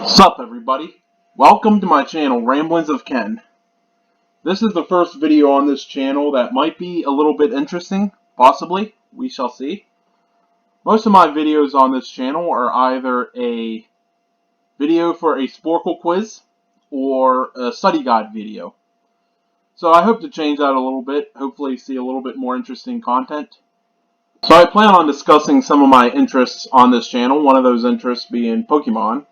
Sup everybody, welcome to my channel Ramblings of Ken. This is the first video on this channel that might be a little bit interesting, possibly, we shall see. Most of my videos on this channel are either a video for a Sporcle quiz or a study guide video. So I hope to change that a little bit, hopefully see a little bit more interesting content. So I plan on discussing some of my interests on this channel, one of those interests being Pokemon.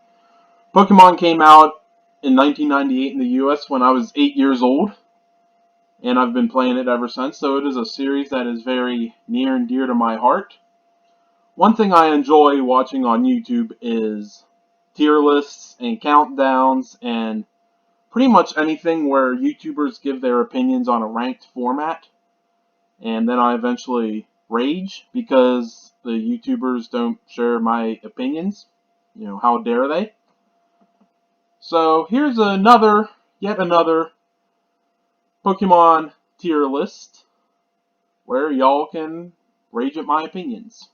Pokemon came out in 1998 in the US when I was 8 years old, and I've been playing it ever since, so it is a series that is very near and dear to my heart. One thing I enjoy watching on YouTube is tier lists and countdowns and pretty much anything where YouTubers give their opinions on a ranked format, and then I eventually rage because the YouTubers don't share my opinions. You know, how dare they? So here's yet another Pokemon tier list where y'all can rage at my opinions.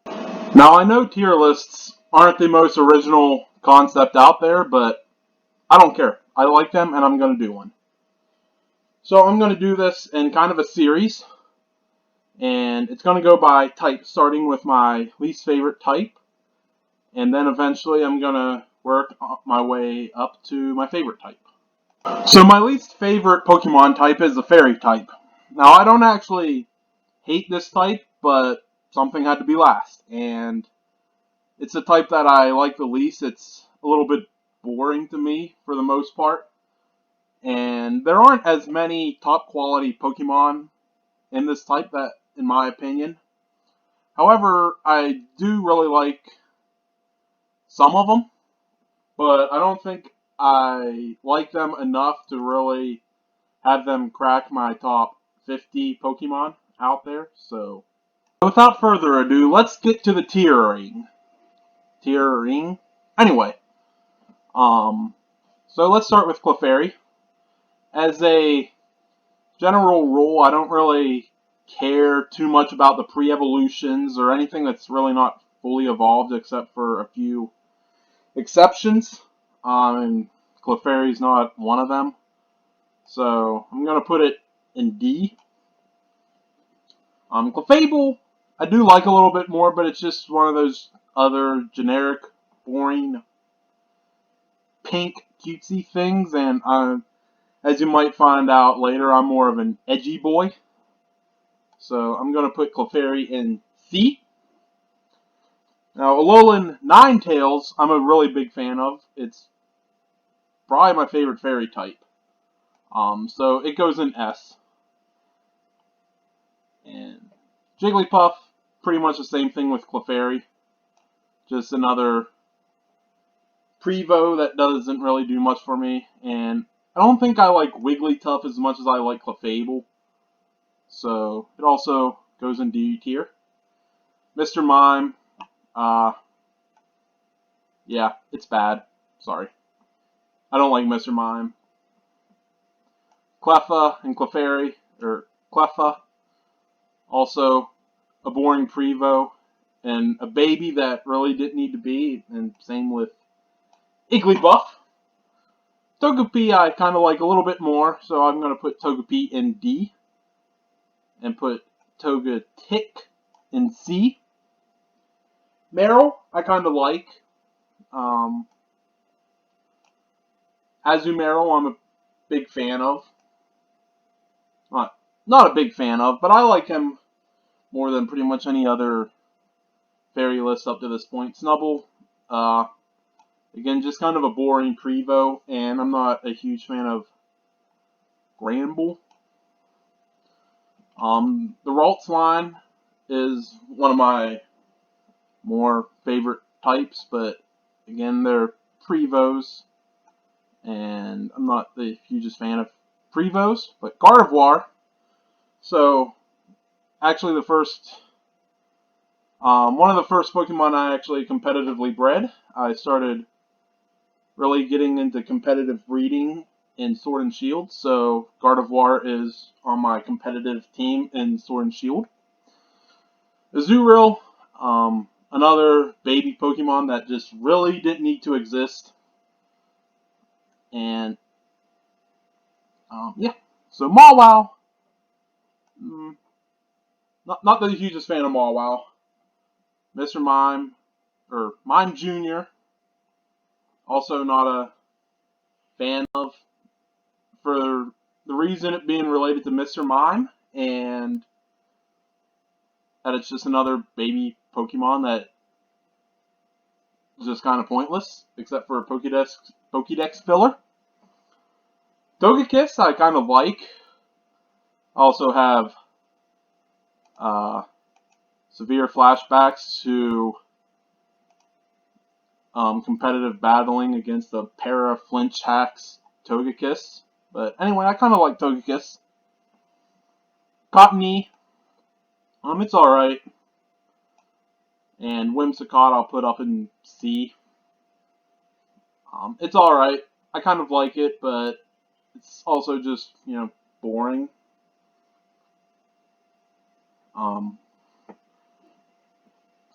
Now I know tier lists aren't the most original concept out there, but I don't care. I like them and I'm going to do one. So I'm going to do this in kind of a series, and it's going to go by type, starting with my least favorite type, and then eventually I'm going to work my way up to my favorite type. So my least favorite Pokemon type is the Fairy type. Now I don't actually hate this type, but something had to be last, and it's the type that I like the least. It's a little bit boring to me for the most part, and there aren't as many top quality Pokemon in this type, that, in my opinion. However, I do really like some of them, but I don't think I like them enough to really have them crack my top 50 Pokemon out there. So, without further ado, let's get to the tiering. Anyway, so let's start with Clefairy. As a general rule, I don't really care too much about the pre-evolutions or anything that's really not fully evolved, except for a few exceptions. And Clefairy's not one of them. So I'm going to put it in D. Clefable, I do like a little bit more, but it's just one of those other generic, boring, pink, cutesy things, and as you might find out later, I'm more of an edgy boy. So I'm going to put Clefairy in C. Now, Alolan Ninetales, I'm a really big fan of. It's probably my favorite fairy type. So it goes in S. And Jigglypuff, pretty much the same thing with Clefairy. Just another Prevo that doesn't really do much for me. And I don't think I like Wigglytuff as much as I like Clefable. So it also goes in D tier. Mr. Mime, yeah, it's bad. Sorry. I don't like Mr. Mime. Cleffa and Clefairy, or Cleffa, also a boring Prevo, and a baby that really didn't need to be, and same with Igglybuff. Togepi I kind of like a little bit more, so I'm going to put Togepi in D, and put Togetic in C. Meryl I kind of like. Azumarill I'm a big fan of. Not a big fan of, but I like him more than pretty much any other fairy list up to this point. Snubbull, again, just kind of a boring Prevo, and I'm not a huge fan of Granbull. The Ralts line is one of my more favorite types, but again, they're Prevos, and I'm not the hugest fan of Prevos, but Gardevoir. So, actually, one of the first Pokemon I actually competitively bred. I started really getting into competitive breeding in Sword and Shield, so Gardevoir is on my competitive team in Sword and Shield. Azurill, another baby Pokemon that just really didn't need to exist. And yeah, so Mawile, not the hugest fan of Mawile. Mr. Mime, or Mime Jr., also not a fan of, for the reason it being related to Mr. Mime, and that it's just another baby Pokemon that is just kind of pointless, except for a Pokédex filler. Togekiss I kind of like. I also have severe flashbacks to competitive battling against the Para Flinch Hacks Togekiss. But anyway, I kind of like Togekiss. Cottonee, it's alright. And Whimsicott I'll put up in C. It's alright. I kind of like it, but it's also just, boring. The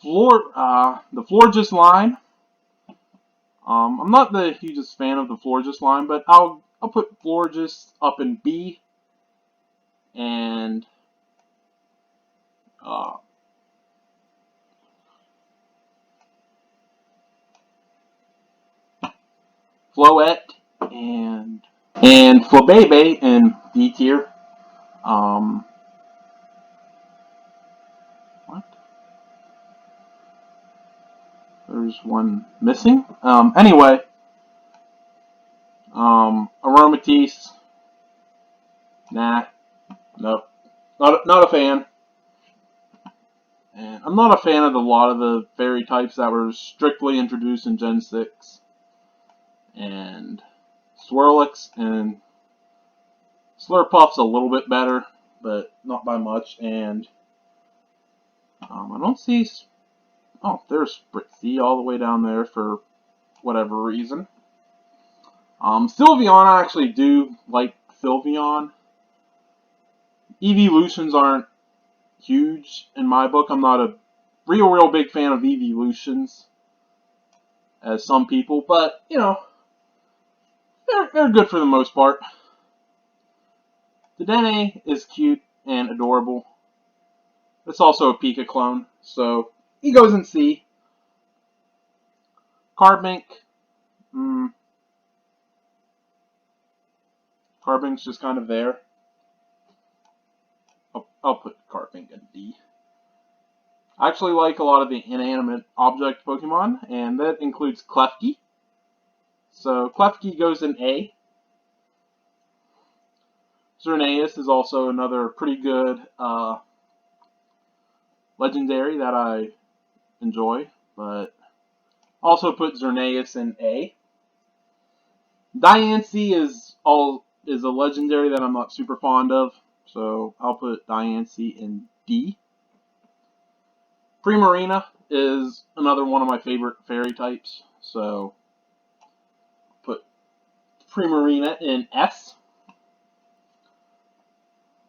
Florges line. I'm not the hugest fan of the Florges line, but I'll put Florges up in B. And Floette and Flabebe in D tier. What? There's one missing. Anyway, Aromatisse. Nah, nope, not a fan. And I'm not a fan of a lot of the fairy types that were strictly introduced in Gen 6. And Swirlix and Slurpuff's a little bit better, but not by much. And I don't see. Oh, there's Spritzee all the way down there for whatever reason. Sylveon, I actually do like Sylveon. Evolutions aren't huge in my book. I'm not a real big fan of Evolutions, as some people, but they're good for the most part. Dedenne is cute and adorable. It's also a Pika clone, so he goes in C. Carbink, Carbink's just kind of there. I'll put Carbink in D. I actually like a lot of the inanimate object Pokemon, and that includes Klefki. So Klefki goes in A. Xerneas is also another pretty good legendary that I enjoy, but also put Xerneas in A. Diancie is a legendary that I'm not super fond of, so I'll put Diancie in D. Primarina is another one of my favorite fairy types, so put Primarina in S.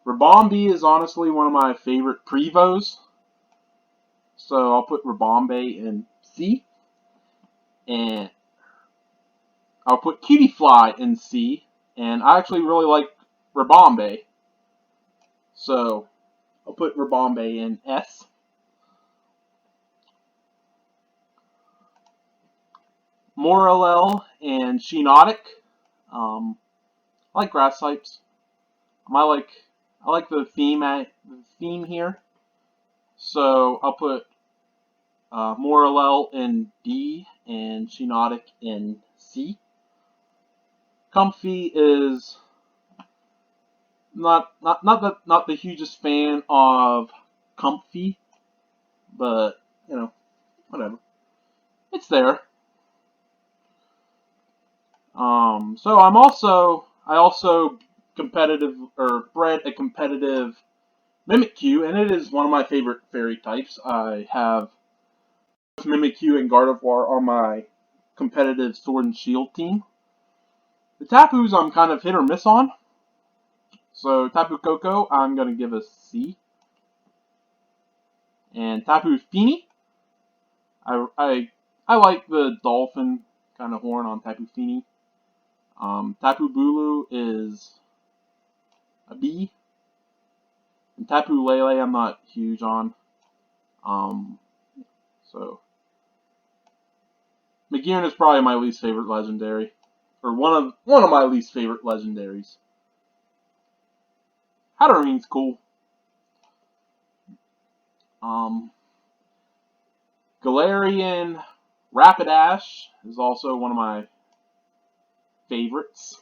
Ribombee is honestly one of my favorite Prevos, so I'll put Ribombee in C. And I'll put Cutiefly in C, and I actually really like Ribombee, so I'll put Ribombee in S. Morello and Shiinotic. I like grass types. I like the theme here, so I'll put Morello in D and Shiinotic in C. Comfey is not the hugest fan of Comfey, but whatever. It's there. So I also bred a competitive Mimikyu, and it is one of my favorite fairy types. I have Mimikyu and Gardevoir on my competitive Sword and Shield team. The Tapus I'm kind of hit or miss on. So Tapu Koko I'm gonna give a C. And Tapu Fini, I like the dolphin kind of horn on Tapu Fini. Tapu Bulu is a B. And Tapu Lele I'm not huge on. So Magearn is probably my least favorite legendary. Or one of my least favorite legendaries. Hatterene's cool. Galarian Rapidash is also one of my favorites.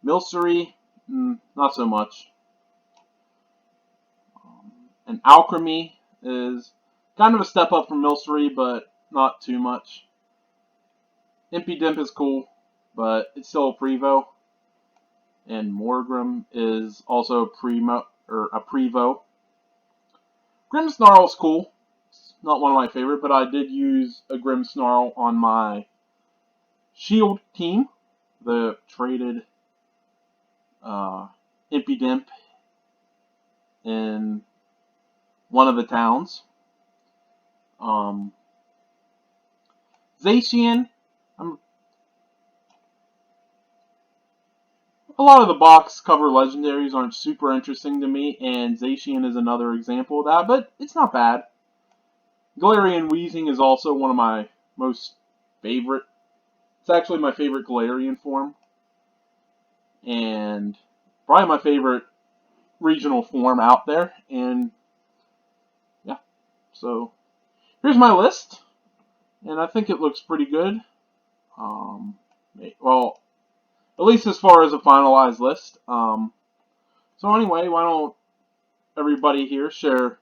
Milcery, not so much. And Alchemy is kind of a step up from Milcery, but not too much. Impidimp is cool, but it's still a Prevo. And Morgrem is also a Prevo. Grimmsnarl is cool. It's not one of my favorite, but I did use a Grimmsnarl on my Shield team. The traded Impidimp in one of the towns. Zacian, a lot of the box cover legendaries aren't super interesting to me, and Zacian is another example of that, but it's not bad. Galarian Weezing is also one of my most favorite. It's actually my favorite Galarian form, and probably my favorite regional form out there, and yeah, so here's my list, and I think it looks pretty good. Well, at least as far as a finalized list. So anyway, why don't everybody here share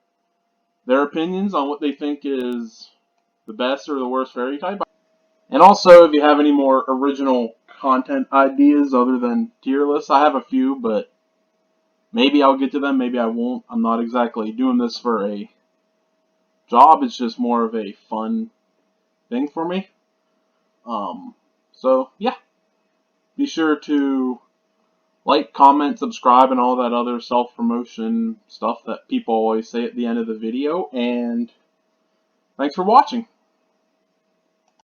their opinions on what they think is the best or the worst fairy type. And also, if you have any more original content ideas other than tier lists, I have a few, but maybe I'll get to them, maybe I won't. I'm not exactly doing this for a job, it's just more of a fun thing for me. So yeah, be sure to like, comment, subscribe, and all that other self-promotion stuff that people always say at the end of the video, and thanks for watching.